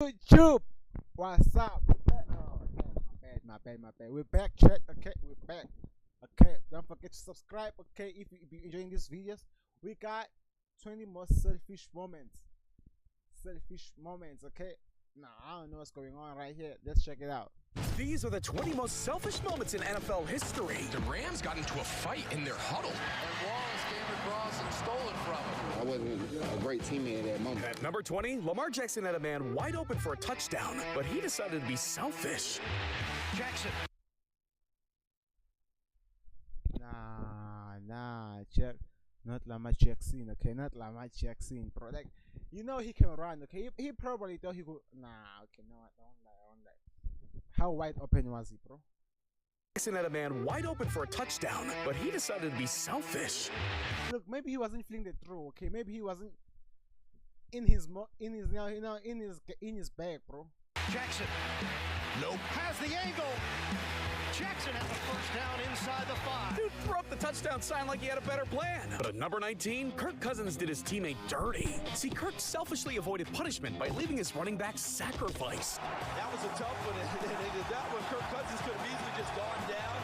YouTube, what's up? Oh, my bad. We're back, chat. Okay, we're back. Okay, don't forget to subscribe. Okay, if you're enjoying these videos, we got 20 more selfish moments. Selfish moments. Okay, now I don't know what's going on right here. Let's check it out. These are the 20 most selfish moments in NFL history. The Rams got into a fight in their huddle. And Wallace came across and stole it from him. I wasn't a great teammate at that moment. At number 20, Lamar Jackson had a man wide open for a touchdown, but he decided to be selfish. Jackson. Nah, check. Not Lamar Jackson, okay? Not Lamar Jackson, bro. Like, you know he can run, okay? He probably thought he could. Nah, okay, no, I don't lie. How wide open was he, bro? Jackson had a man wide open for a touchdown, but he decided to be selfish. Look, maybe he wasn't feeling the throw, okay? Maybe he wasn't in his bag, bro. Jackson. Nope. Has the angle. Jackson has the first down inside the 5. Dude threw up the touchdown sign like he had a better plan. But at number 19, Kirk Cousins did his teammate dirty. See, Kirk selfishly avoided punishment by leaving his running back sacrificed. That was a tough one, and that one Kirk Cousins could have easily just gone down.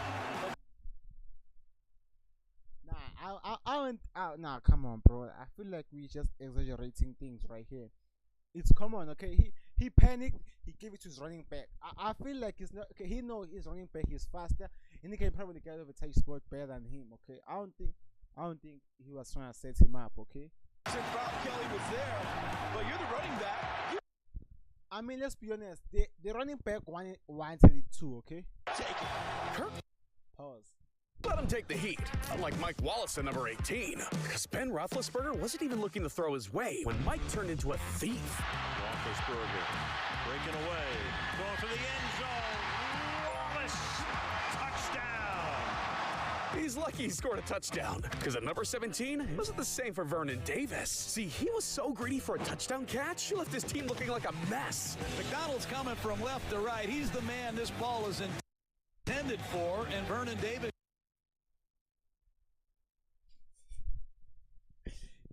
Nah, come on, bro. I feel like we just exaggerating things right here. It's common, okay? He panicked. He gave it to his running back. I feel like he's not okay. He knows his running back is faster, and he can probably get over touch spot better than him. Okay, I don't think he was trying to set him up. Okay. Bob Kelly was there, but you're the running back. I mean, let's be honest. The running back wanted it too. Okay. Take it. Kirk Pause. let him take the heat, unlike Mike Wallace at number 18. Because Ben Roethlisberger wasn't even looking to throw his way when Mike turned into a thief. Roethlisberger breaking away, going for the end zone. Wallace, touchdown. He's lucky he scored a touchdown, because at number 17, it wasn't the same for Vernon Davis. See, he was so greedy for a touchdown catch, he left his team looking like a mess. McDonald's coming from left to right. He's the man this ball is intended for, and Vernon Davis.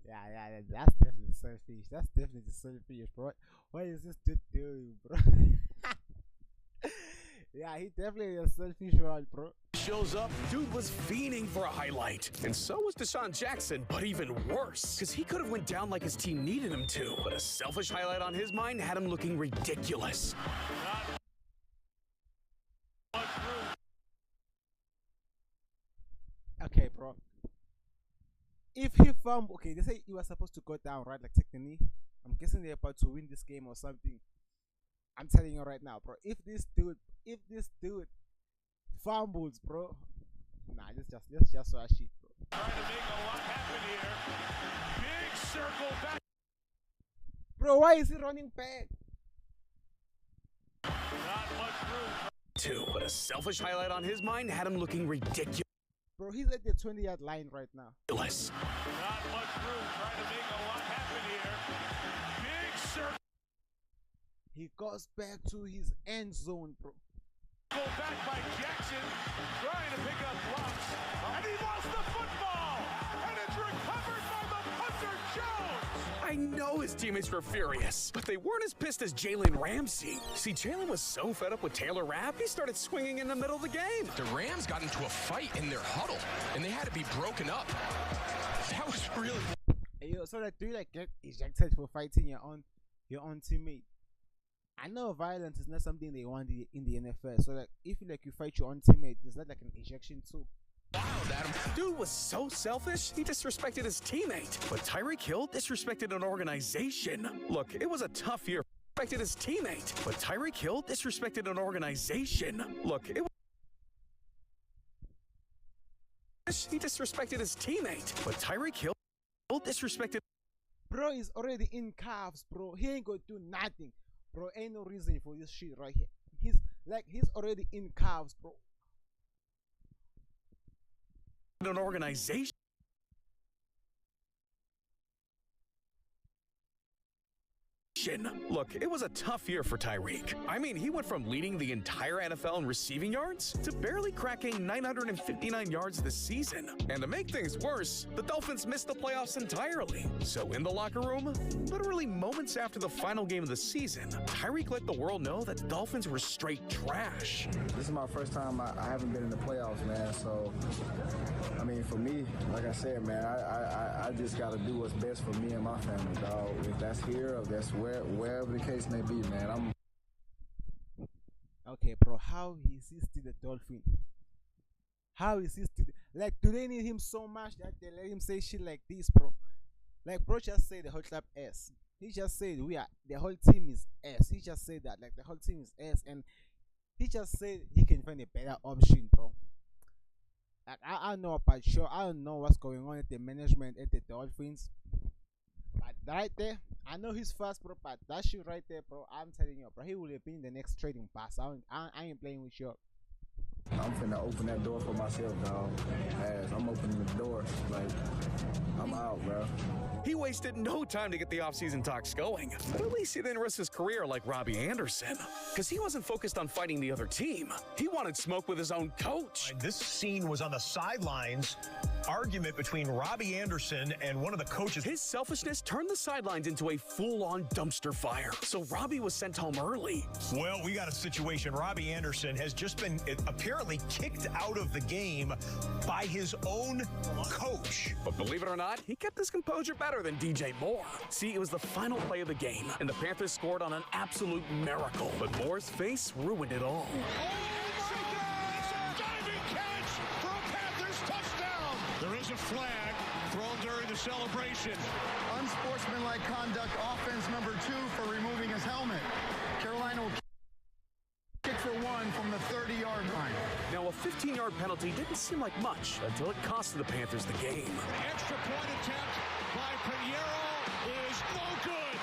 Yeah, that's definitely selfish. That's definitely selfish, bro. What is this dude doing, bro? Yeah, he definitely a selfish one, bro. Shows up, dude was fiending for a highlight. And so was Deshaun Jackson, but even worse. Because he could have went down like his team needed him to. But a selfish highlight on his mind had him looking ridiculous. Okay, bro. If he fumble, okay, they say he was supposed to go down, right? Like take the knee. I'm guessing they're about to win this game or something. I'm telling you right now, bro. If this dude fumbles, bro, nah, let's just saw shit, bro. Trying to make a lot happen here. Big circle back. Bro, why is he running back? Not much room. But a selfish highlight on his mind had him looking ridiculous. Bro, he's at the 20-yard line right now. Not much room. Trying to make a lot happen here. Big circle. He goes back to his end zone, bro. Go back by Jackson, trying to pick up blocks, and he lost the football, and it's recovered by the punter, Jones. I know his teammates were furious, but they weren't as pissed as Jalen Ramsey. See, Jalen was so fed up with Taylor Rapp, he started swinging in the middle of the game. The Rams got into a fight in their huddle, and they had to be broken up. That was really... Hey, yo, so like, do you like get ejected for fighting your own teammate? I know violence is not something they want in the NFL. So like, if you fight your own teammate, is that like an ejection too? wild, Adam. Dude was so selfish, he disrespected his teammate. But Tyreek Hill disrespected an organization. Look, it was a tough year. Disrespected his teammate. But Tyreek Hill disrespected an organization. Look, he disrespected his teammate. But Tyreek Hill disrespected. Bro is already in cuffs, bro. He ain't gonna do nothing. Bro, ain't no reason for this shit right here. He's already in cuffs, bro. An organization. Look, it was a tough year for Tyreek. I mean, he went from leading the entire NFL in receiving yards to barely cracking 959 yards this season. And to make things worse, the Dolphins missed the playoffs entirely. So in the locker room, literally moments after the final game of the season, Tyreek let the world know that the Dolphins were straight trash. This is my first time I haven't been in the playoffs, man. So, I mean, for me, like I said, man, I just got to do what's best for me and my family, dog. If that's here or that's wherever the case may be, man. Okay, bro, how is he still the Dolphin? How is he still, like, do they need him so much that they let him say shit like this, bro? Like, bro just said the whole club S. He just said the whole team is S. He just said that, like, the whole team is S, and he just said he can find a better option, bro. Like, I don't know about sure. I don't know what's going on at the management at the Dolphins. But right there, I know he's fast, bro, but that shit right there, bro, I'm telling you, bro, he will have been the next trading pass. I ain't playing with you. I'm finna open that door for myself, dog. As I'm opening the door, like, I'm out, bro. He wasted no time to get the offseason talks going. But at least he didn't risk his career like Robbie Anderson. Because he wasn't focused on fighting the other team. He wanted smoke with his own coach. This scene was on the sidelines. Argument between Robbie Anderson and one of the coaches. His selfishness turned the sidelines into a full-on dumpster fire. So Robbie was sent home early. Well, we got a situation. Robbie Anderson has just been apparently kicked out of the game by his own coach. But believe it or not, he kept his composure better than DJ Moore. See, it was the final play of the game, and the Panthers scored on an absolute miracle. But Moore's face ruined it all. There is a flag thrown during the celebration. Unsportsmanlike conduct, offense number 2 for removing his helmet. Carolina will kick for 1 from the 30-yard line. Now, a 15-yard penalty didn't seem like much until it costed the Panthers the game. Extra point attempt by Pinheiro is no good.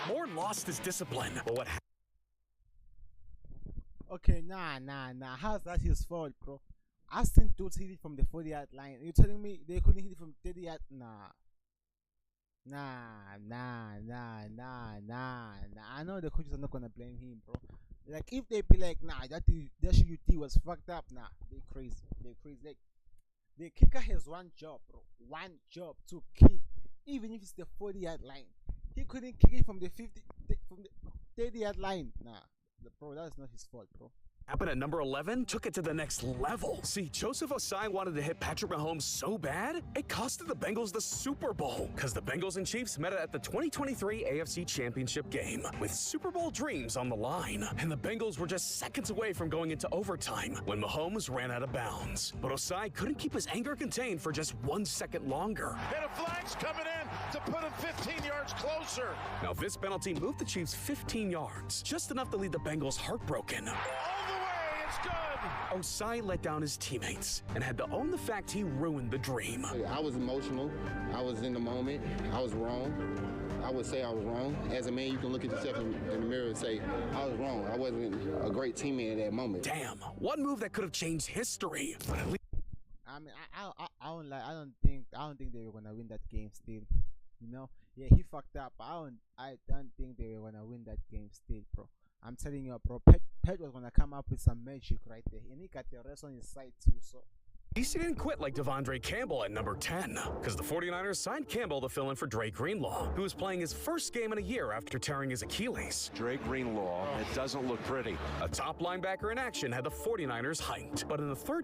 Moore lost his discipline, but what happened? Okay, nah. How's that his fault, bro? I seen dudes hit it from the 40-yard line. You telling me they couldn't hit it from 30 yard? Nah. I know the coaches are not gonna blame him, bro. Like, if they be like, nah, that shit you did was fucked up, nah, they crazy. Like, the kicker has one job, bro. One job to kick, even if it's the 40-yard line. He couldn't kick it from the 30-yard line. Nah, bro, that's not his fault, bro. Happened at number 11 took it to the next level. See, Joseph Osai wanted to hit Patrick Mahomes so bad, it costed the Bengals the Super Bowl. Because the Bengals and Chiefs met at the 2023 AFC Championship game, with Super Bowl dreams on the line. And the Bengals were just seconds away from going into overtime when Mahomes ran out of bounds. But Osai couldn't keep his anger contained for just 1 second longer. And a flag's coming in to put him 15 yards closer. Now this penalty moved the Chiefs 15 yards, just enough to leave the Bengals heartbroken. Osai let down his teammates and had to own the fact he ruined the dream. I was emotional. I was in the moment. I was wrong. I would say I was wrong. As a man, you can look at yourself in the mirror and say, I was wrong. I wasn't a great teammate at that moment. Damn, one move that could have changed history. But at least I mean, I don't think they were gonna win that game still. You know, yeah, he fucked up. But I don't think they were gonna win that game still, bro. I'm telling you, bro, Pet was gonna come up with some magic right there, and he got the rest on his side too. So he didn't quit like Devondre Campbell at number 10, because the 49ers signed Campbell to fill in for Dre Greenlaw, who was playing his first game in a year after tearing his Achilles. Dre Greenlaw, it doesn't look pretty. A top linebacker in action had the 49ers hyped, but in the third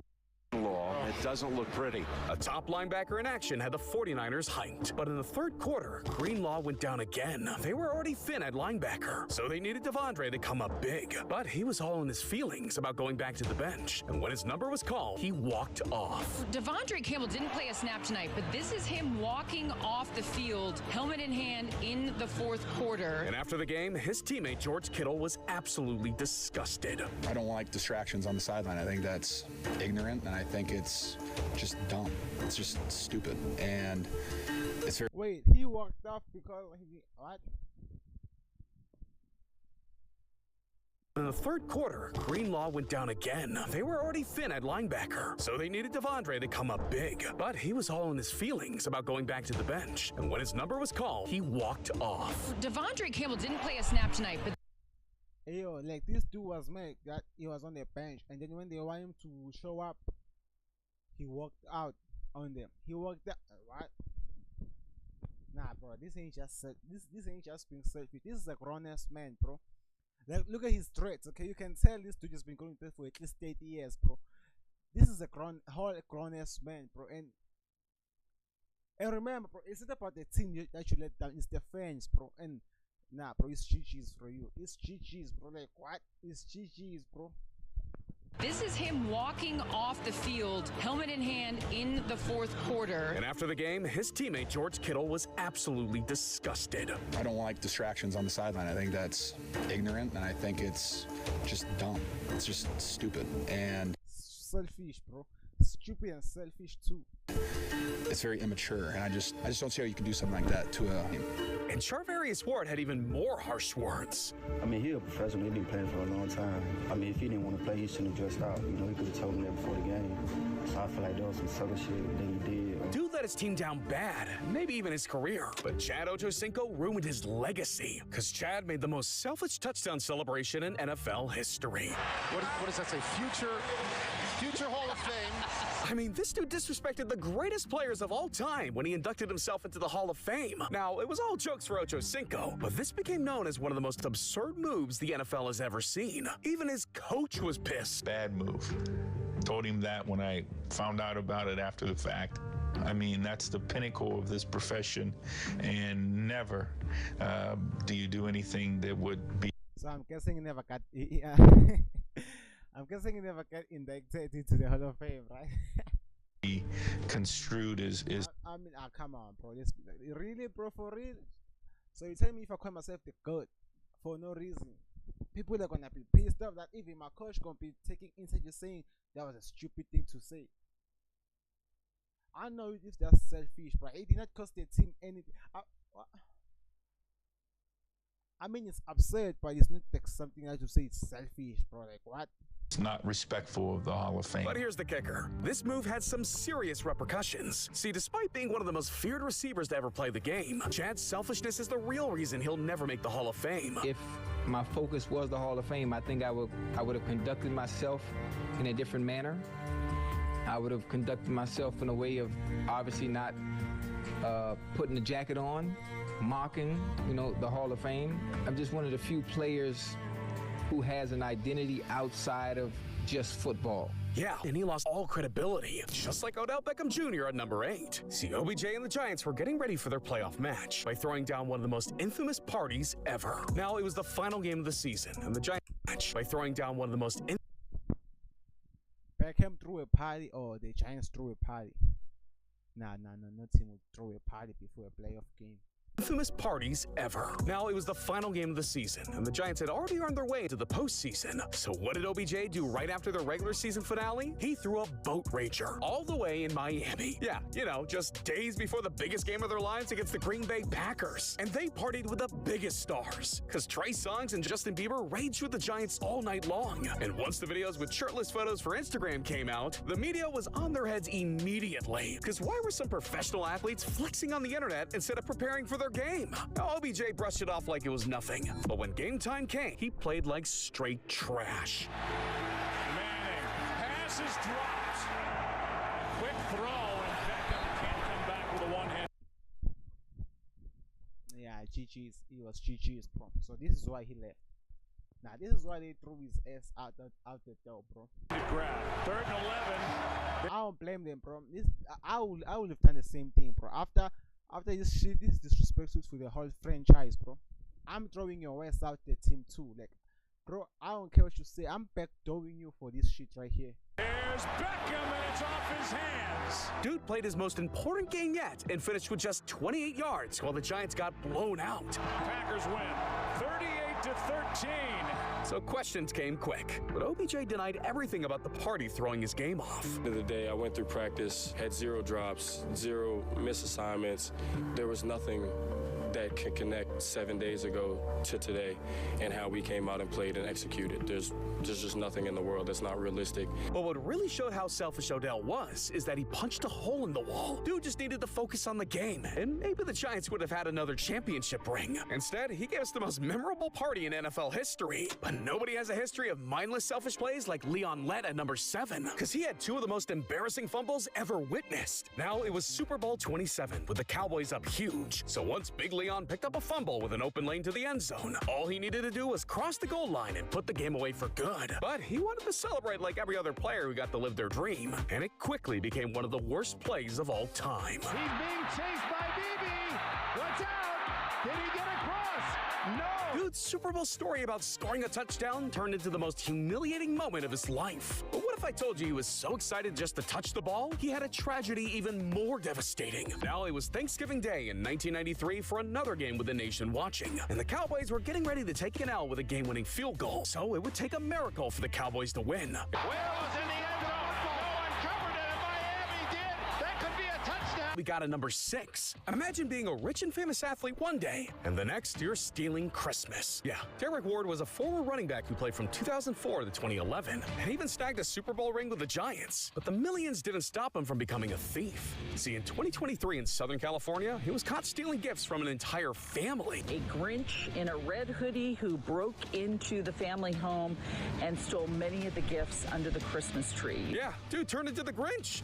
It doesn't look pretty. A top linebacker in action had the 49ers hyped, but in the third quarter, Greenlaw went down again. They were already thin at linebacker, so they needed Devondre to come up big. But he was all in his feelings about going back to the bench, and when his number was called, he walked off. Devondre Campbell didn't play a snap tonight, but this is him walking off the field, helmet in hand, in the fourth quarter. And after the game, his teammate George Kittle was absolutely disgusted. I don't like distractions on the sideline. I think that's ignorant, and I think it's just dumb. It's just stupid, and it's very... Wait, he walked off because he what? in the third quarter, Greenlaw went down again. They were already thin at linebacker, so they needed Devondre to come up big. But he was all in his feelings about going back to the bench, and when his number was called, he walked off. Devondre Campbell didn't play a snap tonight, but hey, yo, like this dude was mad that he was on the bench, and then when they want him to show up, he walked out on them. He walked out. What? Nah, bro, this ain't just being selfish. This is a grown-ass man, bro. Like, look at his threats. Okay, you can tell this dude has been going to play for at least 30 years, bro. This is a grown-ass man, bro. And remember, bro, it's not about the team that you let down. It's the fans, bro. And nah, bro, it's GG's for you. It's GG's, bro. Like, what? It's GG's, bro. this is him walking off the field, helmet in hand, in the fourth quarter. And after the game, his teammate George Kittle was absolutely disgusted. I don't like distractions on the sideline. I think that's ignorant, and I think it's just dumb. It's just stupid. And selfish, bro. Stupid and selfish too. It's very immature, and I just don't see how you can do something like that to a. And Charvarius Ward had even more harsh words. I mean, he's a professional. He's been playing for a long time. I mean, if he didn't want to play, he shouldn't have dressed out. You know, he could have told me that before the game. So I feel like there was some subtle shit that he did. Dude let his team down bad, maybe even his career. But Chad Ochocinco ruined his legacy, because Chad made the most selfish touchdown celebration in NFL history. What does that say? Future Hall of Fame. I mean, this dude disrespected the greatest players of all time when he inducted himself into the Hall of Fame. Now, it was all jokes for Ochocinco, but this became known as one of the most absurd moves the NFL has ever seen. Even his coach was pissed. Bad move. Told him that when I found out about it after the fact. I mean, that's the pinnacle of this profession, and never do you do anything that would be. So I'm guessing he never got. I'm guessing he never got inducted into the Hall of Fame, right? Construed as. I mean, come on, bro. This really, bro, for real. So you tell me if I call myself the GOAT for no reason, people are gonna be pissed off that even my coach gonna be taking interviews saying that was a stupid thing to say. I know if that's selfish, but it did not cost the team anything. I mean, it's absurd, but it's not like something I to say it's selfish, bro. Like, what? It's not respectful of the Hall of Fame. But here's the kicker. This move had some serious repercussions. See, despite being one of the most feared receivers to ever play the game, Chad's selfishness is the real reason he'll never make the Hall of Fame. If my focus was the Hall of Fame, I think I would have conducted myself in a different manner. I would have conducted myself in a way of obviously not putting the jacket on, mocking, the Hall of Fame. I'm just one of the few players who has an identity outside of just football. Yeah, and he lost all credibility, just like Odell Beckham Jr. at number 8. See, OBJ and the Giants were getting ready for their playoff match by throwing down one of the most infamous parties ever. Now, it was the final game of the season, and the Giants match by throwing down one of the most Beckham threw a party, or the Giants threw a party. Nah, no team would throw a party before a playoff game. Infamous parties ever. Now, it was the final game of the season, and the Giants had already earned their way into the postseason. So what did OBJ do right after their regular season finale? He threw a boat rager all the way in Miami. Yeah, just days before the biggest game of their lives against the Green Bay Packers. And they partied with the biggest stars, because Trey Songz and Justin Bieber raged with the Giants all night long. And once the videos with shirtless photos for Instagram came out, the media was on their heads immediately. Because why were some professional athletes flexing on the internet instead of preparing for their game? Now, OBJ brushed it off like it was nothing, but when game time came, he played like straight trash. Manning, pass is dropped. Quick throw, and Beckham can't come back with a one-hand. Yeah, GG's. He was GG's, bro. So this is why he left. Now, this is why they threw his ass out the door, bro. Grab. 3rd and 11. I don't blame them, bro. I would have done the same thing, bro. After this shit, this is disrespectful for the whole franchise, bro. I'm throwing your ass out the team too. Like, bro, I don't care what you say. I'm backdooring you for this shit right here. There's Beckham, and it's off his hands. Dude played his most important game yet and finished with just 28 yards while the Giants got blown out. Packers win 38-13. So questions came quick, but OBJ denied everything about the party throwing his game off. At the end of the day, I went through practice, had 0 drops, 0 misassignments. There was nothing that can connect 7 days ago to today and how we came out and played and executed. There's just nothing in the world that's not realistic. But what really showed how selfish Odell was is that he punched a hole in the wall. Dude just needed to focus on the game, and maybe the Giants would have had another championship ring. Instead, he gave us the most memorable party in NFL history. But nobody has a history of mindless, selfish plays like Leon Lett at number 7, because he had 2 of the most embarrassing fumbles ever witnessed. Now it was Super Bowl 27 with the Cowboys up huge. So once Big Leon picked up a fumble with an open lane to the end zone, all he needed to do was cross the goal line and put the game away for good. But he wanted to celebrate like every other player who got to live their dream, and it quickly became one of the worst plays of all time. He's being chased by BB. Watch out. Did he get across? No. Dude's Super Bowl story about scoring a touchdown turned into the most humiliating moment of his life. But what if I told you he was so excited just to touch the ball, he had a tragedy even more devastating? Now it was Thanksgiving Day in 1993 for another game with the nation watching, and the Cowboys were getting ready to take an L with a game-winning field goal. So it would take a miracle for the Cowboys to win. Whale was in the end zone. No one covered it, and Miami did. That could be a touchdown. We got a number 6. Imagine being a rich and famous athlete one day, and the next you're stealing Christmas. Yeah, Derek Ward was a former running back who played from 2004 to 2011, and even snagged a Super Bowl ring with the Giants. But the millions didn't stop him from becoming a thief. See, in 2023 in Southern California, he was caught stealing gifts from an entire family. A Grinch in a red hoodie who broke into the family home and stole many of the gifts under the Christmas tree. Yeah, dude turned into the Grinch.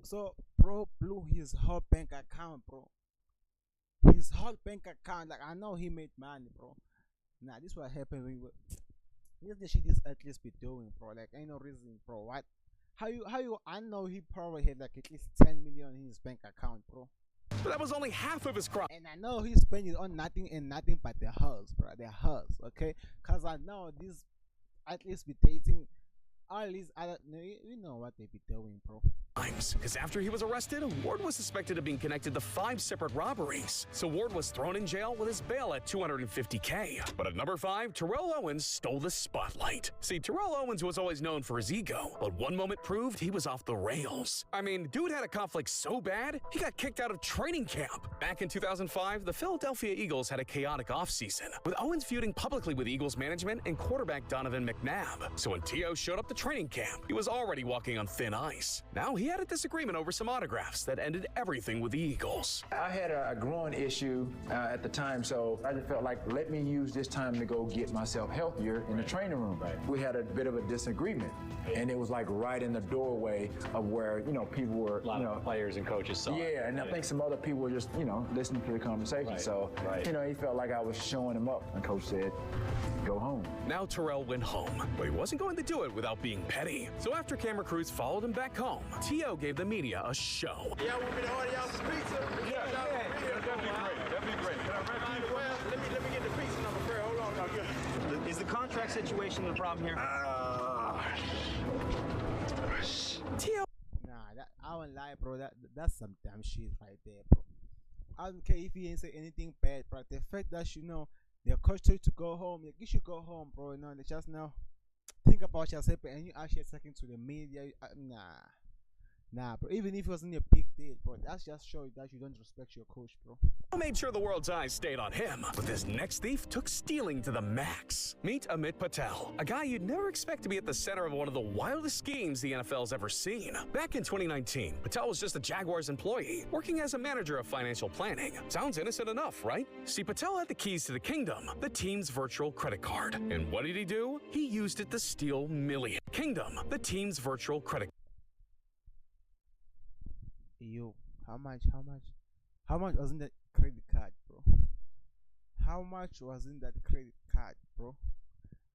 So bro blew his whole bank account, bro. His whole bank account. Like, I know he made money, bro. Nah, this what happened when we. This the shit is at least be doing, bro. Like, ain't no reason, bro. What? How you? I know he probably had like at least 10 million in his bank account, bro. But that was only half of his crop. And I know he spent it on nothing and nothing but their house, bro. Their house, okay? Cause I know this at least be dating. All these other, you know what they be doing, bro. Because after he was arrested, Ward was suspected of being connected to 5 separate robberies. So Ward was thrown in jail with his bail at $250K. But at number 5, Terrell Owens stole the spotlight. See, Terrell Owens was always known for his ego, but one moment proved he was off the rails. I mean, dude had a conflict so bad, he got kicked out of training camp. Back in 2005, the Philadelphia Eagles had a chaotic offseason, with Owens feuding publicly with Eagles management and quarterback Donovan McNabb. So when T.O. showed up to training camp, he was already walking on thin ice. Now he had a disagreement over some autographs that ended everything with the Eagles. I had a growing issue at the time, so I just felt like, let me use this time to go get myself healthier in the training room. We had a bit of a disagreement, and it was like right in the doorway of where, people were, a lot of players and coaches saw it. Yeah, and I think some other people were just, listening to the conversation. So, he felt like I was showing him up, and coach said, go home. Now Terrell went home, but he wasn't going to do it without being petty. So after camera crews followed him back home, T.O. gave the media a show. Y'all want me to order y'all some pizza? Yeah, that'd be great. That'd be great. Can I wrap you? Well, let me get the pizza number first. Hold on, now. Is the contract situation the problem here? T.O. Nah, I won't lie, bro. That's some damn shit right there, bro. I don't care if he ain't say anything bad, but the fact that their coach told you to go home, like, you should go home, bro. They just think about yourself and you actually talking to the media. Nah, bro. Even if it wasn't a big deal, bro, that's just showing that you don't respect your coach, bro. Made sure the world's eyes stayed on him, but this next thief took stealing to the max. Meet Amit Patel, a guy you'd never expect to be at the center of one of the wildest schemes the NFL's ever seen. Back in 2019, Patel was just a Jaguars employee, working as a manager of financial planning. Sounds innocent enough, right? See, Patel had the keys to the kingdom, the team's virtual credit card. And what did he do? He used it to steal millions. Kingdom, the team's virtual credit card. Yo, how much was in that credit card, bro? How much was in that credit card, bro?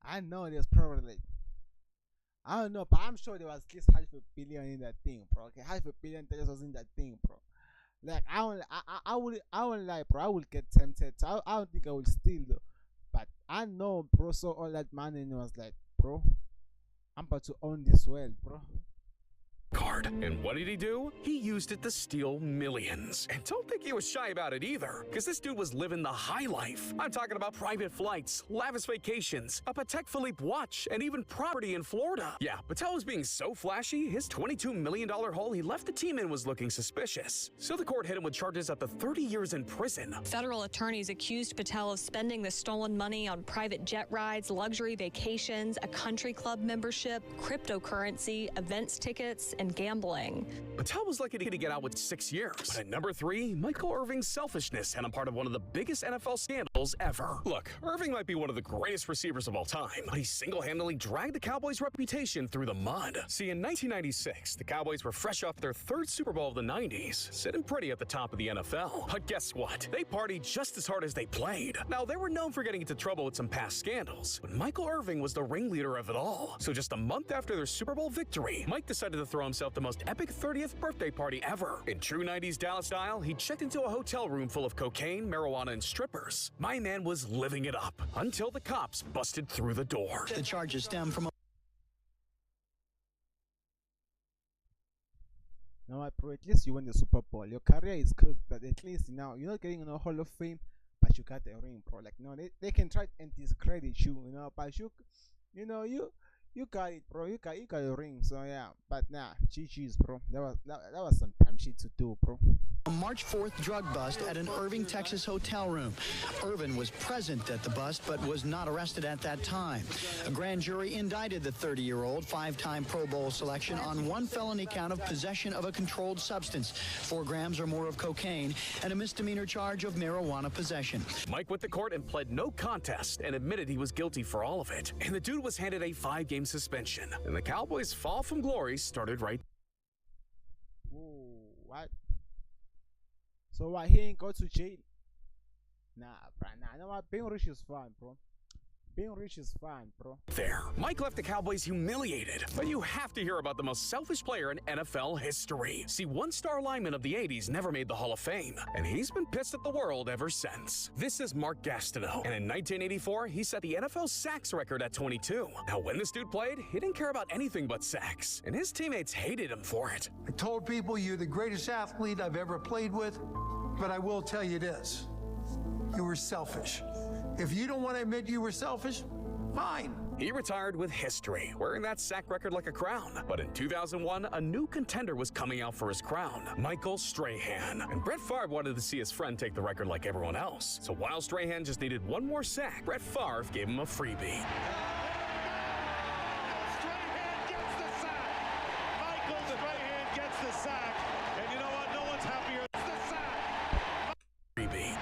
I know there's probably I don't know, but I'm sure there was at least $500 million in that thing, bro. Okay, $500 million was in that thing, bro. Like, I won't lie, bro. I would get tempted. So I don't think I would steal though. But I know, bro, so all that money and was like, bro, I'm about to own this world, bro. Card. card. And what did he do? He used it to steal millions. And don't think he was shy about it either, because this dude was living the high life. I'm talking about private flights, lavish vacations, a Patek Philippe watch, and even property in Florida. Yeah, Patel was being so flashy, his $22 million haul he left the team in was looking suspicious. So the court hit him with charges up to 30 years in prison. Federal attorneys accused Patel of spending the stolen money on private jet rides, luxury vacations, a country club membership, cryptocurrency, events tickets, and gambling. Patel was lucky to get out with 6 years. But at number 3, Michael Irving's selfishness had him part of one of the biggest NFL scandals ever. Look, Irving might be one of the greatest receivers of all time, but he single-handedly dragged the Cowboys' reputation through the mud. See, in 1996, the Cowboys were fresh off their 3rd Super Bowl of the 90s, sitting pretty at the top of the NFL. But guess what? They partied just as hard as they played. Now, they were known for getting into trouble with some past scandals, but Michael Irving was the ringleader of it all. So just a month after their Super Bowl victory, Mike decided to throw himself the most epic 30th birthday party ever. In true 90s Dallas style, he checked into a hotel room full of cocaine, marijuana, and strippers. My man was living it up until the cops busted through the door. The charges stem from You know what, bro? At least you won the Super Bowl. Your career is cooked, but at least now you're not getting in a Hall of Fame, but you got the ring, bro. Like, no, they can try and discredit you, you know, but you got it, bro. You got a ring, so yeah. But nah, GG's, bro. That was some damn shit to do, bro. a March 4th drug bust at an Irving, Texas hotel room. Irvin was present at the bust but was not arrested at that time. A grand jury indicted the 30-year-old, 5-time Pro Bowl selection on one felony count of possession of a controlled substance, 4 grams or more of cocaine, and a misdemeanor charge of marijuana possession. Mike went to court and pled no contest and admitted he was guilty for all of it. And the dude was handed a 5-game suspension. And the Cowboys' fall from glory started right. Ooh, what? So why he ain't go to jail? Nah, bro. Nah, you know what? Being rich is fun, bro. Being rich is fun, bro. There. Mike left the Cowboys humiliated. But you have to hear about the most selfish player in NFL history. See, one-star lineman of the 80s never made the Hall of Fame, and he's been pissed at the world ever since. This is Mark Gastineau, and in 1984, he set the NFL sacks record at 22. Now, when this dude played, he didn't care about anything but sacks, and his teammates hated him for it. I told people you're the greatest athlete I've ever played with, but I will tell you this. You were selfish. If you don't want to admit you were selfish, fine. He retired with history, wearing that sack record like a crown. But in 2001, a new contender was coming out for his crown, Michael Strahan. And Brett Favre wanted to see his friend take the record like everyone else. So while Strahan just needed one more sack, Brett Favre gave him a freebie. Strahan gets the sack. Michael Strahan gets the sack. And you know what? No one's happier. It's the sack. Freebie.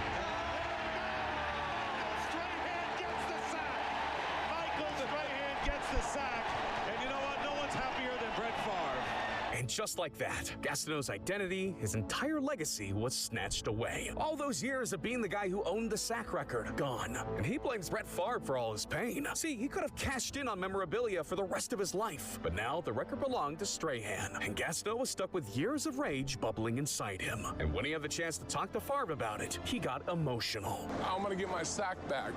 The sack, and you know what? No one's happier than Brett Favre. And just like that, Gastineau's identity, his entire legacy was snatched away. All those years of being the guy who owned the sack record, gone. And he blames Brett Favre for all his pain. See, he could have cashed in on memorabilia for the rest of his life. But now the record belonged to Strahan, and Gastineau was stuck with years of rage bubbling inside him. And when he had the chance to talk to Favre about it, he got emotional. I'm gonna get my sack back.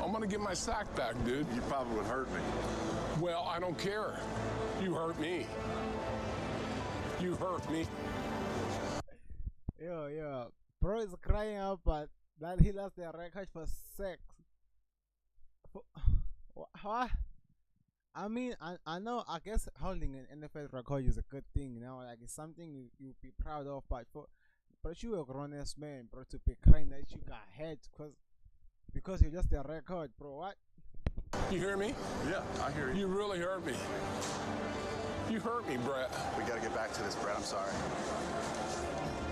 I'm gonna get my sack back, dude. You probably would hurt me. Well, I don't care. You hurt me. You hurt me. Yo, bro is crying out, but that he lost the record for sex. What? I mean, I know. I guess holding an NFL record is a good thing, you know. Like it's something you be proud of, but you a grown-ass man, bro, to be crying that you got hurt because you're just a record, bro. What? You hear me? Yeah, I hear you. You really hurt me. You hurt me, Brett. We got to get back to this, Brett. I'm sorry.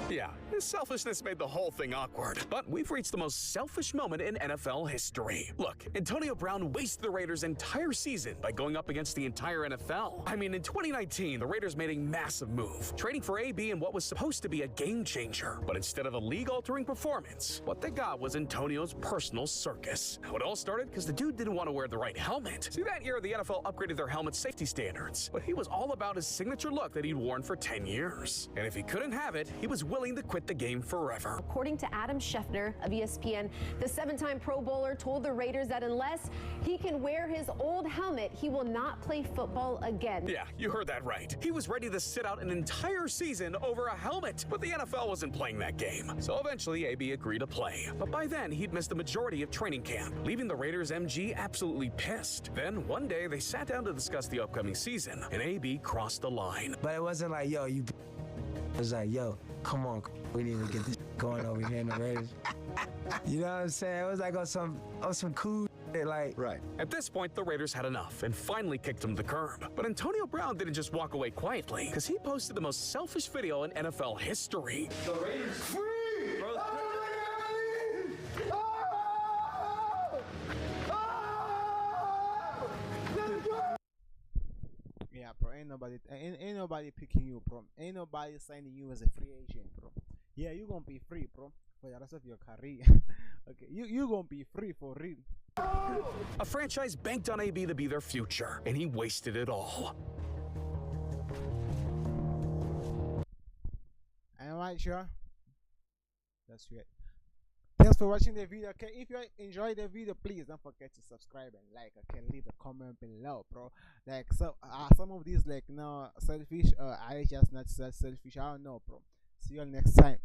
Yeah, his selfishness made the whole thing awkward. But we've reached the most selfish moment in NFL history. Look, Antonio Brown wasted the Raiders' entire season by going up against the entire NFL. I mean, in 2019, the Raiders made a massive move, trading for AB in what was supposed to be a game changer. But instead of a league-altering performance, what they got was Antonio's personal circus. Now, it all started because the dude didn't want to wear the right helmet. See, that year, the NFL upgraded their helmet safety standards, but he was all about his signature look that he'd worn for 10 years. And if he couldn't have it, he was willing to quit quit the game forever. According to Adam Schefter of ESPN, the 7-time Pro Bowler told the Raiders that unless he can wear his old helmet, he will not play football again. Yeah, you heard that right. He was ready to sit out an entire season over a helmet, but the NFL wasn't playing that game. So eventually, AB agreed to play. But by then, he'd missed the majority of training camp, leaving the Raiders MG absolutely pissed. Then, one day, they sat down to discuss the upcoming season, and AB crossed the line. But it wasn't like, yo, you. It was like, yo, come on, we need to get this going over here in the Raiders. You know what I'm saying? It was like on some cool shit, like. Right. At this point, the Raiders had enough and finally kicked him to the curb. But Antonio Brown didn't just walk away quietly, because he posted the most selfish video in NFL history. The Raiders free! Bro. Yeah, bro, ain't nobody picking you, bro. Ain't nobody signing you as a free agent, bro. Yeah, you gonna be free, bro, for the rest of your career. Okay, you gonna be free for real. A franchise banked on AB to be their future, and he wasted it all. Alright, sure. That's it. Thanks for watching the video. Okay, if you enjoyed the video, please don't forget to subscribe and like. Okay, leave a comment below, bro. Like, so some of these, like, no, selfish. I just not selfish. I don't know, bro. See you all next time.